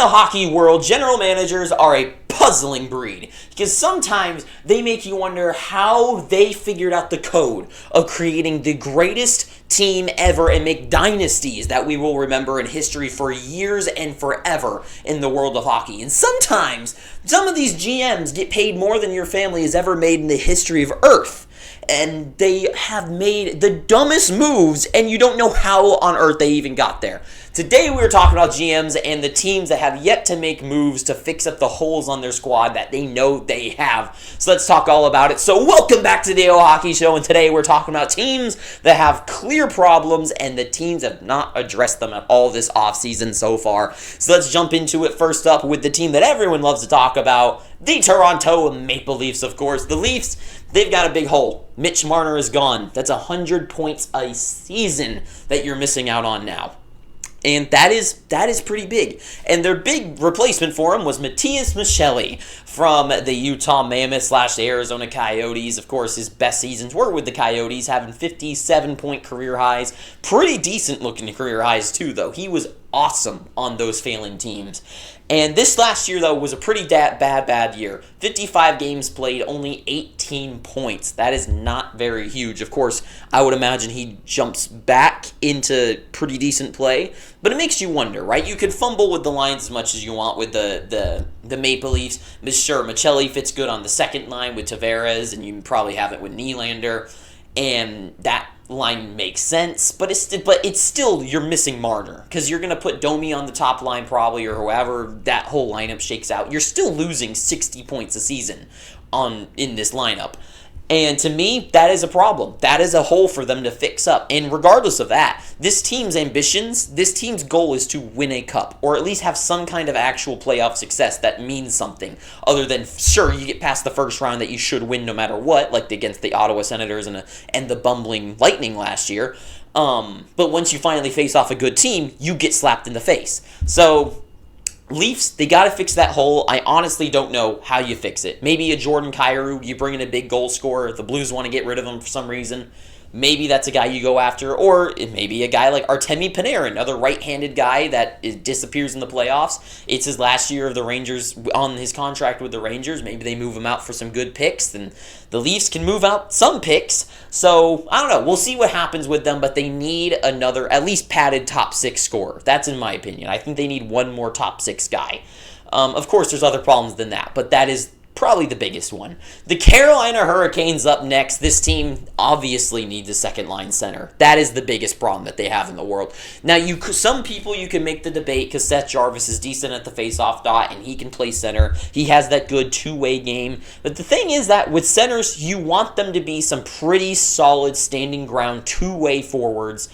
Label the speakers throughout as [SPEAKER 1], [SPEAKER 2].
[SPEAKER 1] the hockey world, general managers are a puzzling breed because sometimes they make you wonder how they figured out the code of creating the greatest team ever and make dynasties that we will remember in history for years and forever in the world of hockey. And sometimes some of these GMs get paid more than your family has ever made in the history of Earth. And they have made the dumbest moves, and you don't know how on earth they even got there. Today we're talking about GMs and the teams that have yet to make moves to fix up the holes on their squad that they know they have. So let's talk all about it. So welcome back to the O Hockey Show, and today we're talking about teams that have clear problems and the teams have not addressed them at all this offseason so far. So let's jump into it first up with the team that everyone loves to talk about, the Toronto Maple Leafs, of course. The Leafs, they've got a big hole. Mitch Marner is gone. That's 100 points a season that you're missing out on now. And that is pretty big. And their big replacement for him was Matias Maccelli from the Utah Mammoth / the Arizona Coyotes. Of course, his best seasons were with the Coyotes, having 57-point career highs. Pretty decent looking career highs too, though. He was awesome on those failing teams. And this last year, though, was a pretty bad year. 55 games played, only 18 points. That is not very huge. Of course, I would imagine he jumps back into pretty decent play. But it makes you wonder, right? You could fumble with the lines as much as you want with the Maple Leafs. Sure, Maccelli fits good on the second line with Tavares, and you probably have it with Nylander. And that line makes sense, but it's still you're missing Marner because you're going to put Domi on the top line probably or whoever that whole lineup shakes out. You're still losing 60 points a season in this lineup. And to me, that is a problem. That is a hole for them to fix up. And regardless of that, this team's ambitions, this team's goal is to win a cup or at least have some kind of actual playoff success that means something other than, sure, you get past the first round that you should win no matter what, like against the Ottawa Senators and the bumbling Lightning last year. But once you finally face off a good team, you get slapped in the face. So Leafs, they got to fix that hole. I honestly don't know how you fix it. Maybe a Jordan Kyrou, you bring in a big goal scorer. The Blues want to get rid of him for some reason. Maybe that's a guy you go after. Or it may be a guy like Artemi Panarin, another right-handed guy that disappears in the playoffs. It's his last year of the Rangers on his contract with the Rangers. Maybe they move him out for some good picks. And the Leafs can move out some picks. So, I don't know. We'll see what happens with them. But they need another, at least padded top 6 scorer. That's in my opinion. I think they need one more top 6 guy. Of course, there's other problems than that. But that is probably the biggest one. The Carolina Hurricanes up next. This team obviously needs a second-line center. That is the biggest problem that they have in the world. Now, some people you can make the debate because Seth Jarvis is decent at the face-off dot and he can play center. He has that good two-way game. But the thing is that with centers, you want them to be some pretty solid standing ground two-way forwards.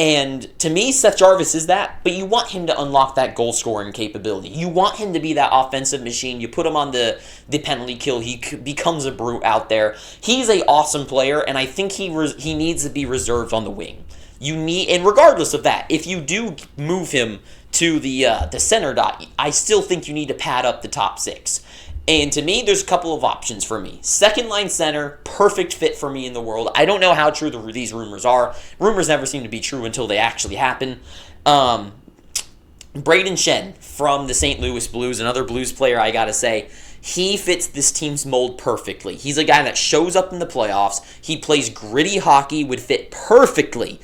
[SPEAKER 1] And to me, Seth Jarvis is that, but you want him to unlock that goal-scoring capability. You want him to be that offensive machine. You put him on the penalty kill, he becomes a brute out there. He's an awesome player, and I think he needs to be reserved on the wing. And regardless of that, if you do move him to the center dot, I still think you need to pad up the top 6. And to me, there's a couple of options for me. Second-line center, perfect fit for me in the world. I don't know how true these rumors are. Rumors never seem to be true until they actually happen. Braden Shen from the St. Louis Blues, another Blues player, I gotta say. He fits this team's mold perfectly. He's a guy that shows up in the playoffs. He plays gritty hockey, would fit perfectly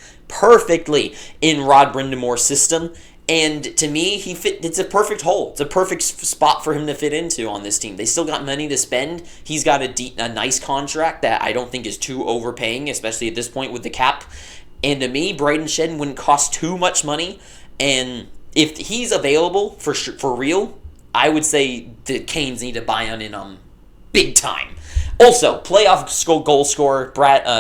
[SPEAKER 1] in Rod Brindamore's system. And to me, it's a perfect hole. It's a perfect spot for him to fit into on this team. They still got money to spend. He's got a nice contract that I don't think is too overpaying, especially at this point with the cap. And to me, Braden Shen wouldn't cost too much money. And if he's available for real, I would say the Canes need to buy in him big time. Also, playoff goal scorer,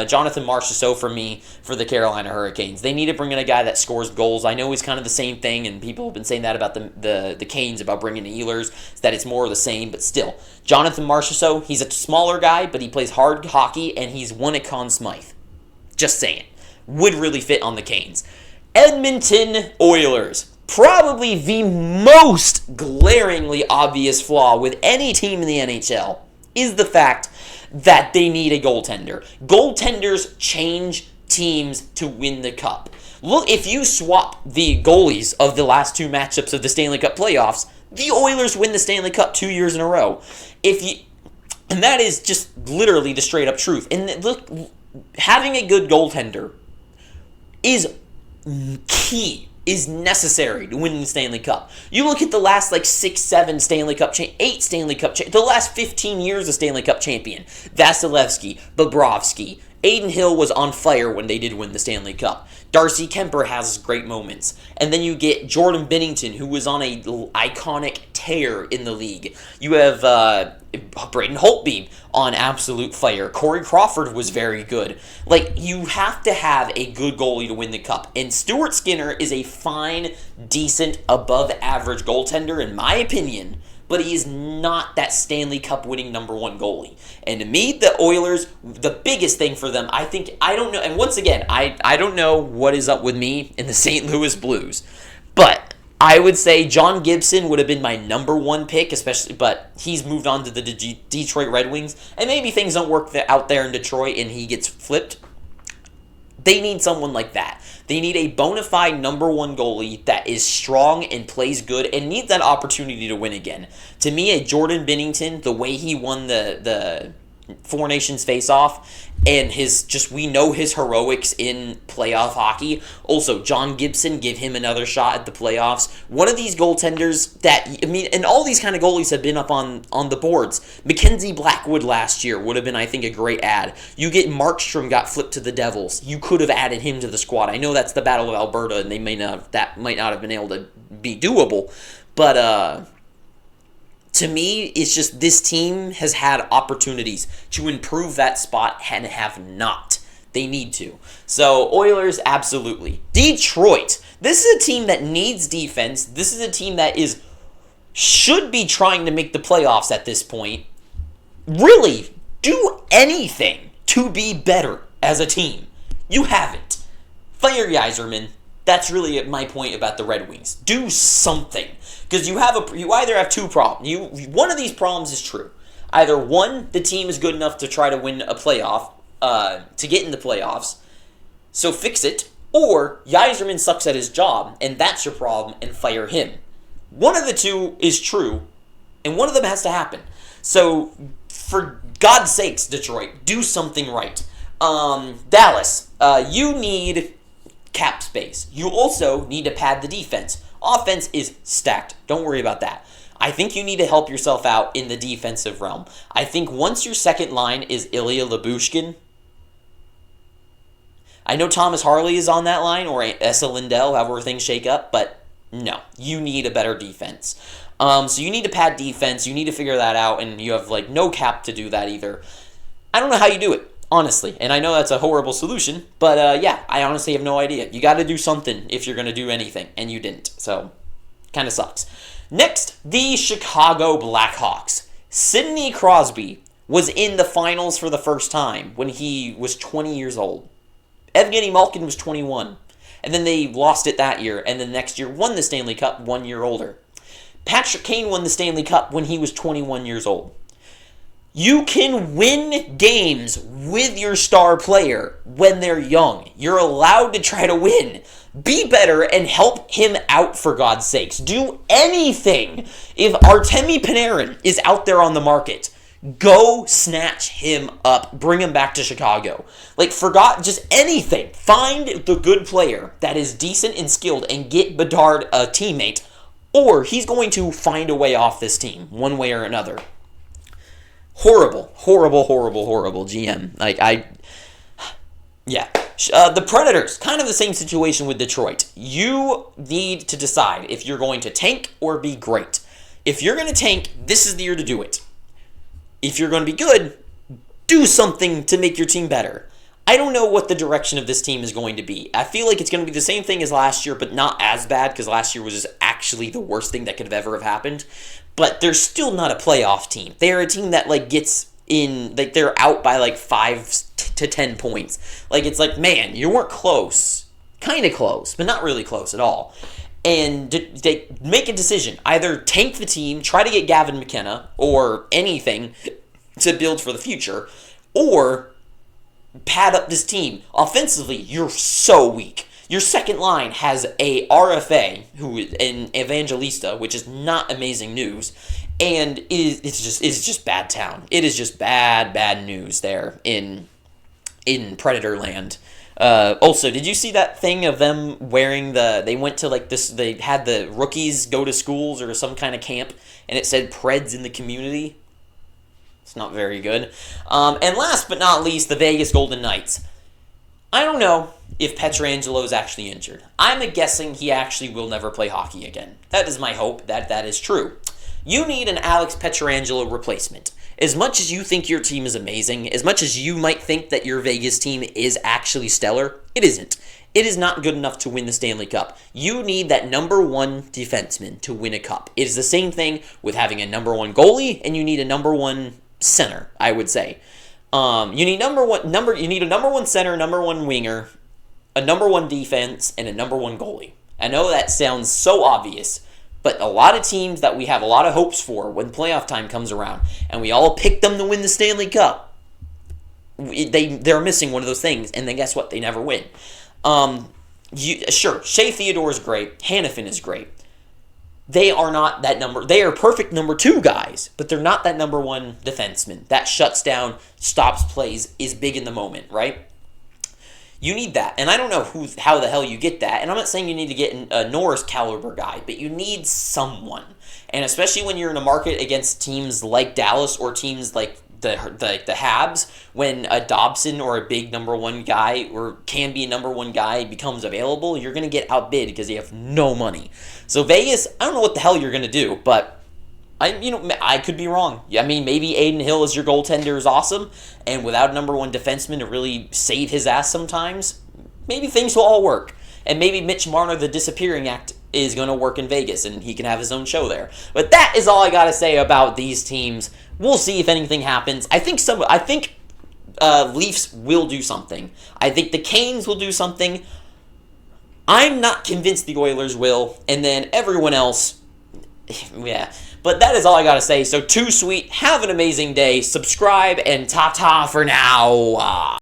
[SPEAKER 1] Jonathan Marchessault for me for the Carolina Hurricanes. They need to bring in a guy that scores goals. I know he's kind of the same thing, and people have been saying that about the Canes, about bringing in Ehlers, that it's more of the same, but still. Jonathan Marchessault, he's a smaller guy, but he plays hard hockey, and he's won a Conn Smythe. Just saying. Would really fit on the Canes. Edmonton Oilers. Probably the most glaringly obvious flaw with any team in the NHL is the fact that they need a goaltender. Goaltenders change teams to win the cup. Look, if you swap the goalies of the last two matchups of the Stanley Cup playoffs, the Oilers win the Stanley Cup 2 years in a row. And that is just literally the straight up truth. And look, having a good goaltender is key, is necessary to winning the Stanley Cup. You look at the last 6, 7 Stanley Cup, 8 Stanley Cup, the last 15 years of Stanley Cup champion. Vasilevsky, Bobrovsky, Aiden Hill was on fire when they did win the Stanley Cup. Darcy Kemper has great moments. And then you get Jordan Binnington, who was on a iconic tear in the league. You have Braden Holtby on absolute fire. Corey Crawford was very good. You have to have a good goalie to win the cup. And Stuart Skinner is a fine, decent, above-average goaltender, in my opinion. But he is not that Stanley Cup winning number one goalie. And to me, the Oilers, the biggest thing for them, I don't know, and once again, I don't know what is up with me in the St. Louis Blues, but I would say John Gibson would have been my number one pick, but he's moved on to the Detroit Red Wings, and maybe things don't work out there in Detroit and he gets flipped. They need someone like that. They need a bona fide number one goalie that is strong and plays good and needs that opportunity to win again. To me, a Jordan Binnington, the way he won the Four Nations face-off, and we know his heroics in playoff hockey. Also, John Gibson, give him another shot at the playoffs. One of these goaltenders and all these kind of goalies have been up on the boards. Mackenzie Blackwood last year would have been, I think, a great add. You get Markstrom got flipped to the Devils. You could have added him to the squad. I know that's the Battle of Alberta, and that might not have been able to be doable, but to me, it's just this team has had opportunities to improve that spot and have not. They need to. So, Oilers, absolutely. Detroit. This is a team that needs defense. This is a team that should be trying to make the playoffs at this point. Really, do anything to be better as a team. You haven't. Fire Yzerman. That's really my point about the Red Wings. Do something. Because you either have two problems. One of these problems is true. Either one, the team is good enough to try to win a playoff, to get in the playoffs, so fix it, or Yzerman sucks at his job, and that's your problem, and fire him. One of the two is true, and one of them has to happen. So, for God's sakes, Detroit, do something right. Dallas, you need cap space. You also need to pad the defense. Offense is stacked. Don't worry about that. I think you need to help yourself out in the defensive realm. I think once your second line is Ilya Lyubushkin, I know Thomas Harley is on that line, or Esa Lindell, however things shake up, but no, you need a better defense. So you need to pad defense. You need to figure that out, and you have no cap to do that either. I don't know how you do it, honestly, and I know that's a horrible solution, but I honestly have no idea. You got to do something if you're going to do anything, and you didn't, so kind of sucks. Next, the Chicago Blackhawks. Sidney Crosby was in the finals for the first time when he was 20 years old. Evgeny Malkin was 21, and then they lost it that year, and the next year won the Stanley Cup 1 year older. Patrick Kane won the Stanley Cup when he was 21 years old. You can win games with your star player when they're young. You're allowed to try to win. Be better and help him out, for God's sakes. Do anything. If Artemi Panarin is out there on the market, go snatch him up. Bring him back to Chicago. Just anything. Find the good player that is decent and skilled and get Bedard a teammate, or he's going to find a way off this team, one way or another. Horrible GM. The Predators, kind of the same situation with Detroit. You need to decide if you're going to tank or be great. If you're going to tank, this is the year to do it. If you're going to be good, do something to make your team better. I don't know what the direction of this team is going to be. I feel like it's going to be the same thing as last year, but not as bad, because last year was just actually the worst thing that could have ever happened. But they're still not a playoff team. They're a team that gets in, they're out by 5 to 10 points. Man, you weren't close. Kind of close, but not really close at all. And they make a decision. Either tank the team, try to get Gavin McKenna, or anything to build for the future, or pad up this team. Offensively, you're so weak. Your second line has a RFA, who is an Evangelista, which is not amazing news, and it's just bad town. It is just bad news there in Predator Land. Also, did you see that thing of them wearing they went to like this, they had the rookies go to schools or some kind of camp, and it said Preds in the community? It's not very good. And last but not least, the Vegas Golden Knights. I don't know if Pietrangelo is actually injured. I'm guessing he actually will never play hockey again. That is my hope that is true. You need an Alex Pietrangelo replacement. As much as you think your team is amazing, as much as you might think that your Vegas team is actually stellar, it isn't. It is not good enough to win the Stanley Cup. You need that number one defenseman to win a cup. It is the same thing with having a number one goalie, and you need a number one center, I would say. You need you need a number one center, number one winger, a number one defense, and a number one goalie. I know that sounds so obvious, but a lot of teams that we have a lot of hopes for when playoff time comes around, and we all pick them to win the Stanley Cup, they're missing one of those things, and then guess what? They never win. Sure, Shea Theodore is great. Hannafin is great. They are not that they are perfect number two guys, but they're not that number one defenseman. That shuts down, stops plays, is big in the moment, right? You need that, and I don't know how the hell you get that, and I'm not saying you need to get a Norris caliber guy, but you need someone, and especially when you're in a market against teams like Dallas or teams like the Habs, when a Dobson or a big number one guy or can be a number one guy becomes available, you're going to get outbid because you have no money. So Vegas, I don't know what the hell you're going to do, but I could be wrong. I mean, maybe Aiden Hill as your goaltender is awesome, and without a number one defenseman to really save his ass sometimes, maybe things will all work. And maybe Mitch Marner, the disappearing act, is going to work in Vegas, and he can have his own show there. But that is all I got to say about these teams. We'll see if anything happens. I think Leafs will do something. I think the Canes will do something. I'm not convinced the Oilers will, and then everyone else, yeah. But that is all I got to say. So, too sweet. Have an amazing day. Subscribe, and ta-ta for now.